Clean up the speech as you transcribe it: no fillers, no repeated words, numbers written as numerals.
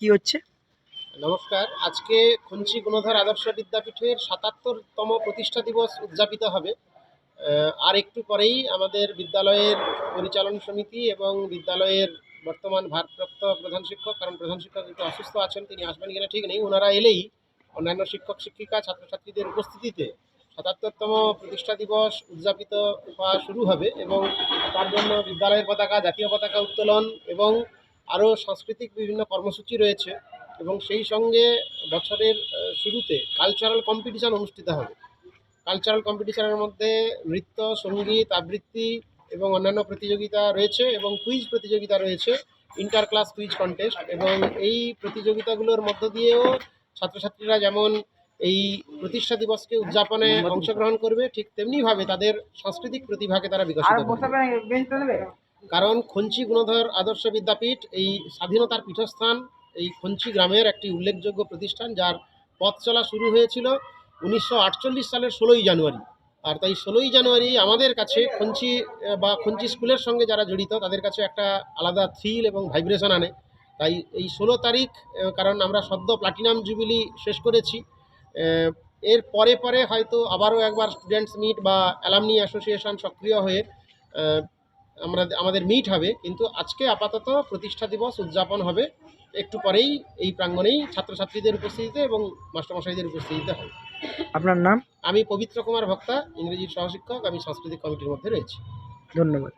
কি হচ্ছে? নমস্কার। আজকে খঞ্চি গুণধর আদর্শ বিদ্যাপীঠের ৭৭তম প্রতিষ্ঠা দিবস উদযাপিত হবে। আর একটু পরেই আমাদের বিদ্যালয়ের পরিচালন সমিতি এবং বিদ্যালয়ের বর্তমান ভারপ্রাপ্ত প্রধান শিক্ষক, কারণ প্রধান শিক্ষক একটু অসুস্থ আছেন, তিনি আসবেন কিনা ঠিক নেই, ওনারা এলেই অন্যান্য শিক্ষক শিক্ষিকা ছাত্রছাত্রীদের উপস্থিতিতে ৭৭তম প্রতিষ্ঠা দিবস উদযাপিত হওয়া শুরু হবে এবং তার জন্য বিদ্যালয়ের পতাকা, জাতীয় পতাকা উত্তোলন এবং আরও সাংস্কৃতিক বিভিন্ন কর্মসূচি রয়েছে এবং সেই সঙ্গে বছরের শুরুতে কালচারাল কম্পিটিশান অনুষ্ঠিত হবে। কালচারাল কম্পিটিশনের মধ্যে নৃত্য, সঙ্গীত, আবৃত্তি এবং অন্যান্য প্রতিযোগিতা রয়েছে এবং কুইজ প্রতিযোগিতা রয়েছে, ইন্টার ক্লাস কুইজ কন্টেস্ট। এবং এই প্রতিযোগিতাগুলোর মধ্য দিয়েও ছাত্রছাত্রীরা যেমন এই প্রতিষ্ঠা দিবসকে উদযাপনে অংশগ্রহণ করবে, ঠিক তেমনিভাবে তাদের সাংস্কৃতিক প্রতিভাকে তারা বিকশিত করবে। কারণ খঞ্চি গুণধর আদর্শ বিদ্যাপীঠ এই স্বাধীনতার পীঠস্থান, এই খঞ্চি গ্রামের একটি উল্লেখযোগ্য প্রতিষ্ঠান, যার পথ চলা শুরু হয়েছিল 1948 সালের 16ই জানুয়ারি। আর তাই 16ই জানুয়ারি আমাদের কাছে খঞ্চি বা খঞ্চি স্কুলের সঙ্গে যারা জড়িত তাদের কাছে একটা আলাদা থ্রিল এবং ভাইব্রেশন আনে। তাই এই 16 তারিখ, কারণ আমরা সদ্য প্লাটিনাম জুবিলি শেষ করেছি, এর পরে পরে হয়তো আবারও একবার স্টুডেন্টস মিট বা অ্যালামনি অ্যাসোসিয়েশন সক্রিয় হয়ে আমাদের মিট হবে, কিন্তু আজকে আপাতত প্রতিষ্ঠা দিবস উদযাপন হবে। একটু পরেই এই প্রাঙ্গণেই ছাত্রছাত্রীদের উপস্থিতিতে এবং মাস্টারমশাইদের উপস্থিতিতে হবে। আপনার নাম? আমি পবিত্র কুমার ভক্তা, ইংরেজির সহশিক্ষক, আমি সাংস্কৃতিক কমিটির মধ্যে রয়েছি। ধন্যবাদ।